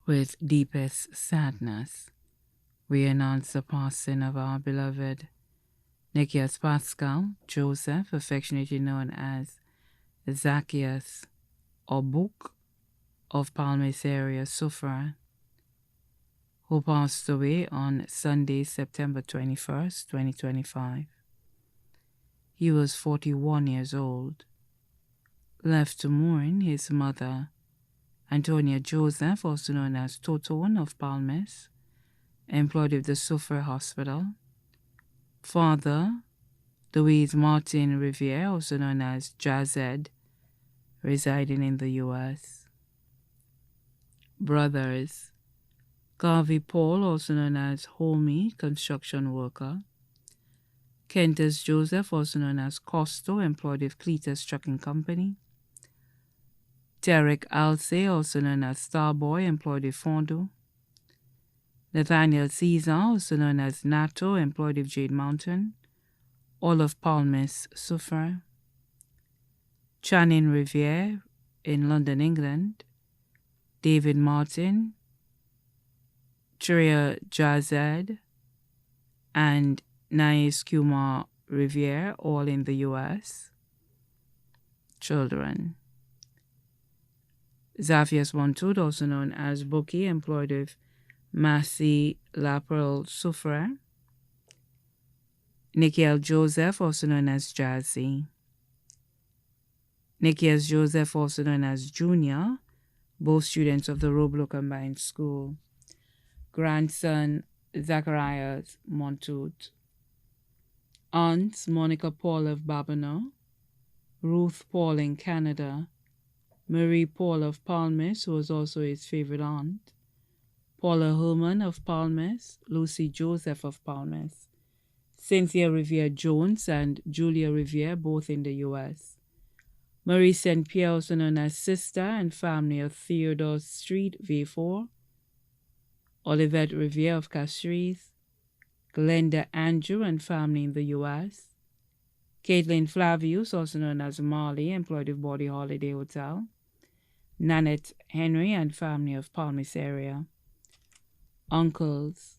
With deepest sadness, we announce the passing of our beloved Nickius Pascal Joseph, affectionately known as Zacchaeus or Book of Palmis area Sufra, who passed away on Sunday, September 21st, 2025. He was 41 years old. Left to mourn his mother, Antonia Joseph, also known as Toton of Palmis, employed with the Sufra Hospital. Father, Louise Martin Riviere, also known as Jazed, residing in the U.S. Brothers, Garvey Paul, also known as Homie, construction worker. Kentus Joseph, also known as Costo, employed with Cletus Trucking Company. Derek Alce, also known as Starboy, employed with Fondo. Nathaniel Caesar, also known as Nato, employed with Jade Mountain. All of Palmis Sufra. Channing Riviere in London, England. David Martin, Tria Jazed, and Nais Kumar Riviere, all in the U.S. Children. Xavius Montud, also known as Bookie, employed with Massey Laperal Sufra. Nikhil Joseph, also known as Jazzy. Nickius Joseph, also known as Junior, both students of the Roblo Combined School. Grandson Zacharias Montud. Aunts Monica Paul of Babano, Ruth Paul in Canada, Marie Paul of Palmis, who was also his favorite aunt, Paula Herman of Palmis, Lucy Joseph of Palmis, Cynthia Riviere Jones and Julia Riviere, both in the U.S. Marie St. Pierre, also known as Sister and family of Theodore Street, V4, Olivette Riviere of Castries, Glenda Andrew and family in the U.S., Caitlin Flavius, also known as Marley, employed with Body Holiday Hotel, Nanette Henry and family of Palmis area. Uncles,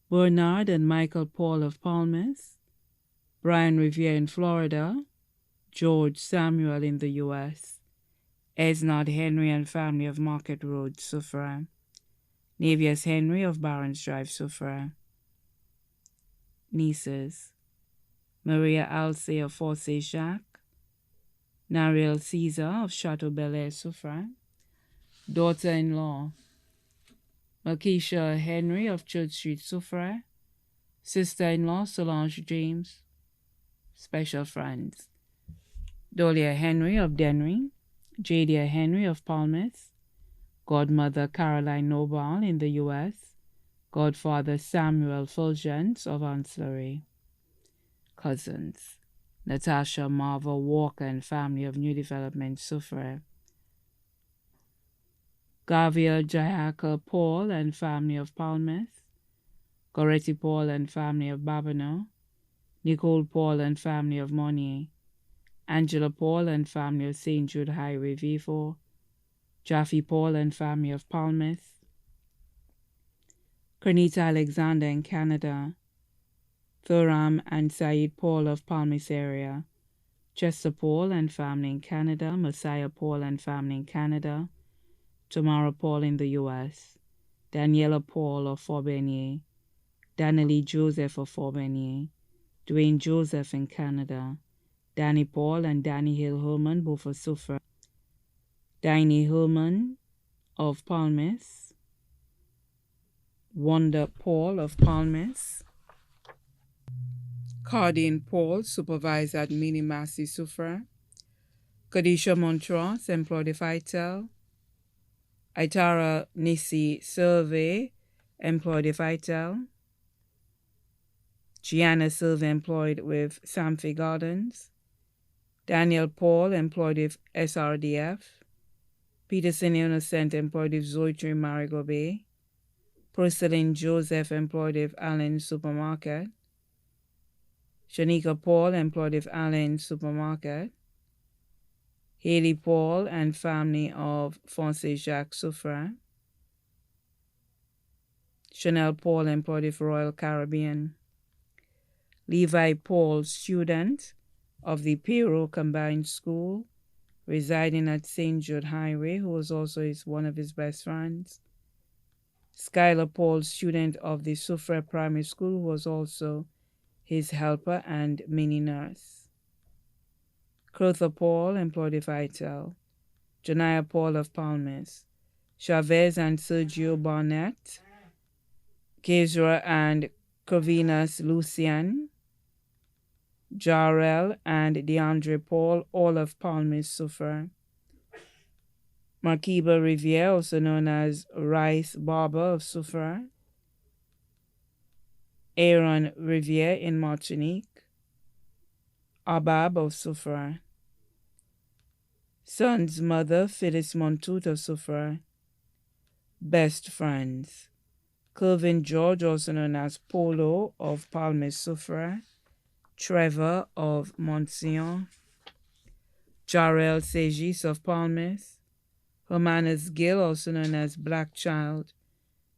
Bernard and Michael Paul of Palmis, Brian Riviere in Florida, George Samuel in the U.S., Esnard Henry and family of Market Road, Sufra, Navius Henry of Barons Drive, Sufra. Nieces, Maria Alce of Force Jacques, Nariel Caesar of Chateau Bel Air, Sufra. Daughter-in-law, Makisha Henry of Church Street, Sufra. Sister-in-law, Solange James. Special friends, Dolia Henry of Denry, Jadia Henry of Palmis, Godmother Caroline Nobal in the U.S., Godfather Samuel Fulgence of Ancillary. Cousins, Natasha Marva Walker and family of New Development, Sufra. Gabriel Jayaka Paul and family of Palmis, Goretti Paul and family of Babano, Nicole Paul and family of Monier, Angela Paul and family of St. Jude Highway, V4, Jaffe Paul and family of Palmis, Cornita Alexander in Canada, Thuram and Said Paul of Palmis area, Chester Paul and family in Canada, Messiah Paul and family in Canada, Tamara Paul in the U.S., Daniela Paul of Forbenier, Danielle Joseph of Forbenier, Dwayne Joseph in Canada, Danny Paul and Danny Hill Herman, both of Sufra, Danny Herman of Palmis, Wanda Paul of Palmis, Cardine Paul, supervisor at Mini Massey Sufra, Kadisha Montrose, employed with ITEL, Itara Nisi Survey, employed with ITEL, Gianna Silva, employed with Samfi Gardens, Daniel Paul, employed with SRDF, Peterson Innocent, employed with Zoetry Marigo Bay, Porcelain Joseph, employed with Allen Supermarket, Shanika Paul, employed with Allen Supermarket, Haley Paul and family of Fonse Jacques Soufrin, Chanel Paul, employed for Royal Caribbean. Levi Paul, student of the Piro Combined School, residing at St. Jude Highway, who was also one of his best friends. Skylar Paul, student of the Soufriere Primary School, who was also his helper and mini nurse. Crowther Paul, employed of Itel. Janaya Paul of Palmas. Chavez and Sergio Barnett. Kezra and Corvinus Lucian. Jarrell and DeAndre Paul, all of Palmas Soufriere. Marquiba Riviere, also known as Rice Barber of Soufriere. Aaron Riviere in Martinique. Abab of Soufriere. Son's mother, Phyllis Montoute of Soufriere. Best friends. Kelvin George, also known as Polo of Palmas Soufriere. Trevor of Monsignor. Jarrell Segis of Palmas. Hermanus Gill, also known as Black Child,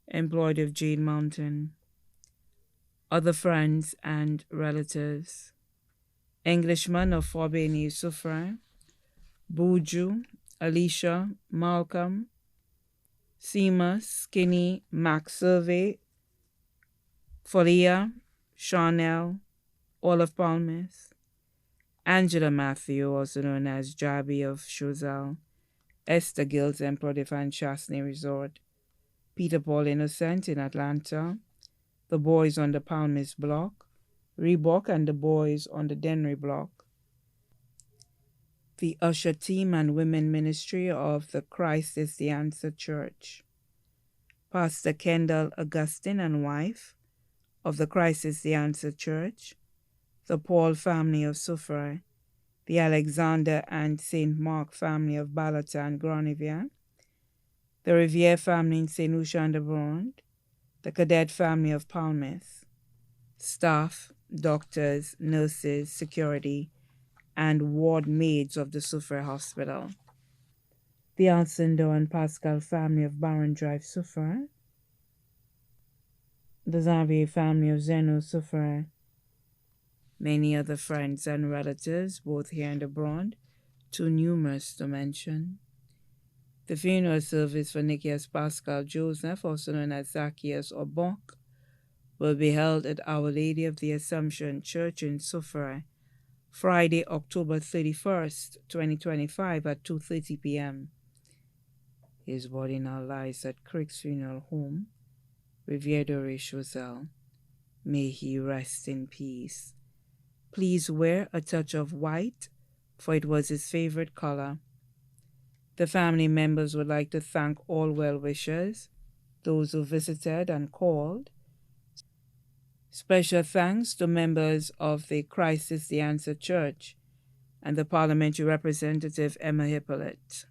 employed of Jade Mountain. Other friends and relatives. Englishman of Forbeni Soufriere. Buju, Alicia, Malcolm, Seema, Skinny, Max Survey, Folia, Charnel, all of Palmas. Angela Matthew, also known as Jabi of Chazal. Esther Gills, employed of Chastney Resort. Peter Paul Innocent in Atlanta. The Boys on the Palmas Block. Reebok and the Boys on the Dennery Block. The Usher Team and Women Ministry of the Christ is the Answer Church. Pastor Kendall Augustine and wife of the Christ is the Answer Church. The Paul family of Soufriere. The Alexander and St. Mark family of Balata and Granivier. The Riviere family in St. Lucia and the Bronde. The Cadet family of Palmas. Staff, doctors, nurses, security, and ward maids of the Soufriere Hospital. The Alcindor and Pascal family of Baron Drive, Soufriere. The Xavier family of Zeno, Soufriere. Many other friends and relatives, both here and abroad, too numerous to mention. The funeral service for Nickius Pascal Joseph, also known as Zacchaeus or Bonk, will be held at Our Lady of the Assumption Church in Soufriere, Friday, October 31st, 2025 at 2:30 p.m. His body now lies at Crick's Funeral Home, Riviere de Chazal. May he rest in peace. Please wear a touch of white, for it was his favorite color. The family members would like to thank all well-wishers, those who visited and called. Special thanks to members of the Christ is the Answer Church and the parliamentary representative Emma Hippolyte.